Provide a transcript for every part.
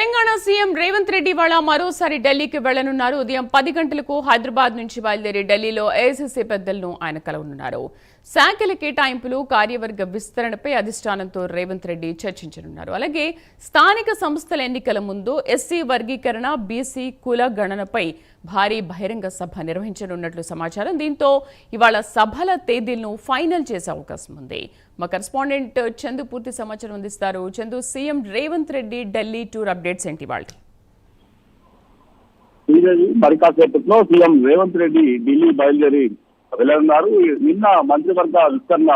Telangana CM Revanth Reddy వాళ్ళ మరోసారి ఢిల్లీకి వెళ్లనున్నారు. ఉదయం 10 గంటలకు హైదరాబాద్ నుంచి బయలుదేరి ఢిల్లీలో ఏఐసీసీ పెద్దలను ఆయన కలవనున్నారు. శాఖల కేటాయింపులు, కార్యవర్గ విస్తరణపై అధిష్టానంతో రేవంత్ రెడ్డి చర్చించనున్నారు. అలాగే స్థానిక సంస్థల ఎన్నికల ముందు ఎస్సీ వర్గీకరణ, బీసీ కుల గణనపై భారీ బహిరంగ సభ నిర్వహించనున్నట్లు సమాచారం. దీంతో ఇవాళ సభల తేదీలను ఫైనల్ చేసే అవకాశం ఉంది. మా కరెస్పాండెంట్ చందు పూర్తి సమాచారం అందిస్తారు. Chandu, CM Revanth Reddy Delhi tour updates ఏంటి వాళ్ళు? మరి కాసేపట్లో సీఎం రేవంత్ రెడ్డి ఢిల్లీ బయలుదేరి వెళ్లనున్నారు. నిన్న మంత్రివర్గ విస్తరణ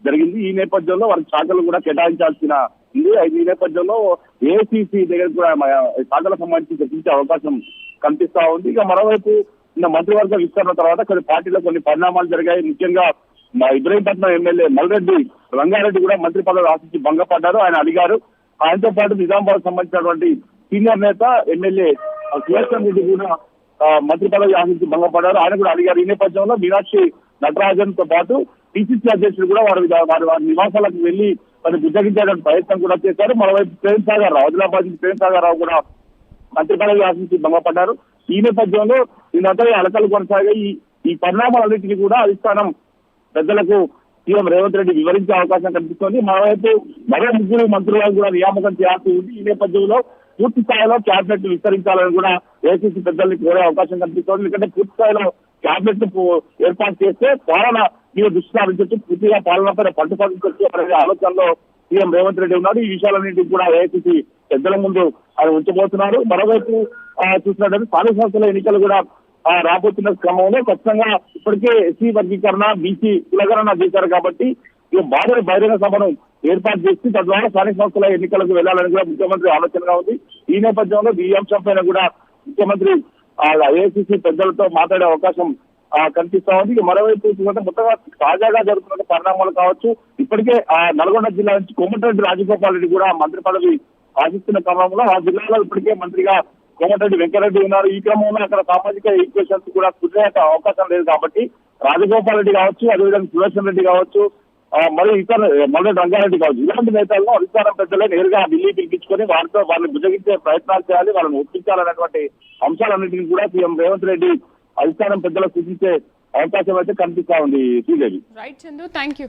జరిగింది. ఈ నేపథ్యంలో వారికి శాఖలు కూడా కేటాయించాల్సిన ఉంది. ఈ నేపథ్యంలో ఏఐసీసీ దగ్గర కూడా శాఖలకు సంబంధించి చర్చించే అవకాశం కనిపిస్తా ఉంది. ఇక మరోవైపు నిన్న మంత్రివర్గ విస్తరణ తర్వాత కొన్ని పార్టీలో కొన్ని పరిణామాలు జరిగాయి. ముఖ్యంగా ఇబ్రహీంపట్నం ఎమ్మెల్యే మల్రెడ్డి రంగారెడ్డి కూడా మంత్రి పదవి ఆశించి భంగపడ్డారు. ఆయన అడిగారు. ఆయనతో పాటు నిజామాబాద్ సంబంధించినటువంటి సీనియర్ నేత ఎమ్మెల్యే సురేషన్ రెడ్డి కూడా మంత్రి పదవి ఆశించి భంగపడ్డారు. ఆయన కూడా అడిగారు. ఈ నేపథ్యంలో మీనాక్షి నటరాజన్ తో పాటు పిసిసి అధ్యక్షుడు కూడా వారి నివాసాలకు వెళ్లి వారిని బుజ్జగించేటువంటి ప్రయత్నం కూడా చేశారు. మరోవైపు ప్రేమ్ సాగర్ రావు, ఆదిలాబాద్ నుంచి ప్రేమ్ సాగర్ రావు కూడా మంత్రి పదవి ఆశించి భంగపడ్డారు. ఈ నేపథ్యంలో నిన్నంతా అలకలు కొనసాగాయి. ఈ పరిణామాలన్నింటినీ కూడా అధిష్టానం పెద్దలకు సీఎం రేవంత్ రెడ్డి వివరించే అవకాశం కనిపిస్తోంది. మరోవైపు మరో ముగ్గురు మంత్రులను కూడా నియామకం చేయాల్సి ఉంది. ఈ నేపథ్యంలో పూర్తి స్థాయిలో క్యాబినెట్ విస్తరించాలని కూడా ఏఐసీసీ పెద్దల్ని కోరే అవకాశం కనిపిస్తోంది. ఎందుకంటే పూర్తి స్థాయిలో క్యాబినెట్ ఏర్పాటు చేస్తే పాలన మీద దృష్టి సారించవచ్చు, పూర్తిగా పాలనపై పట్టు సాధించవచ్చు అనే ఆలోచనలో సీఎం రేవంత్ రెడ్డి ఉన్నారు. ఈ విషయాలన్నింటినీ కూడా ఏఐసీసీ పెద్దల ముందు ఆయన ఉంచబోతున్నారు. మరోవైపు చూసినట్లయితే స్థానిక సంస్థల ఎన్నికలు కూడా రాబోతున్న క్రమంలో ఖచ్చితంగా ఇప్పటికే ఎస్సీ వర్గీకరణ, బీసీ కులగణన చేశారు కాబట్టి ఈ భారీ బహిరంగ సభను ఏర్పాటు చేసి తద్వారా స్థానిక సంస్థల ఎన్నికలకు వెళ్లాలని కూడా ముఖ్యమంత్రి ఆలోచనగా ఉంది. ఈ నేపథ్యంలో ఈ అంశం పైన కూడా ముఖ్యమంత్రి ఏఐసీసీ పెద్దలతో మాట్లాడే అవకాశం కనిపిస్తా ఉంది. మరోవైపు మొత్తంగా తాజాగా జరుగుతున్న పరిణామాలు కావచ్చు. ఇప్పటికే నల్గొండ జిల్లా నుంచి కోమటిరెడ్డి రాజగోపాల్ రెడ్డి కూడా మంత్రి పదవి ఆశిస్తున్న క్రమంలో ఆ జిల్లాలో ఇప్పటికే మంత్రిగా కోమటిరెడ్డి వెంకరెడ్డి ఉన్నారు. ఈ క్రమంలో అక్కడ సామాజిక ఈక్వేషన్స్ కూడా కుదిరే అవకాశం లేదు కాబట్టి రాజగోపాల్ రెడ్డి కావచ్చు, అదేవిధంగా సురేషన్ రెడ్డి కావచ్చు, మరి ఇతర మల్లెడ్డి రంగారెడ్డి కావచ్చు, ఇలాంటి నేతలను అధికారం పెద్దలే నేరుగా ఢిల్లీ పిలిపించుకొని వారిని బుజ్జగించే ప్రయత్నాలు చేయాలి, వాళ్ళని ఒప్పించాలనేటువంటి అంశాలన్నింటినీ కూడా సీఎం రేవంత్ రెడ్డి అధికారం పెద్దలకు సూచించే అవకాశం అయితే కనిపిస్తా ఉంది. Sridevi. Right Chandu, thank you.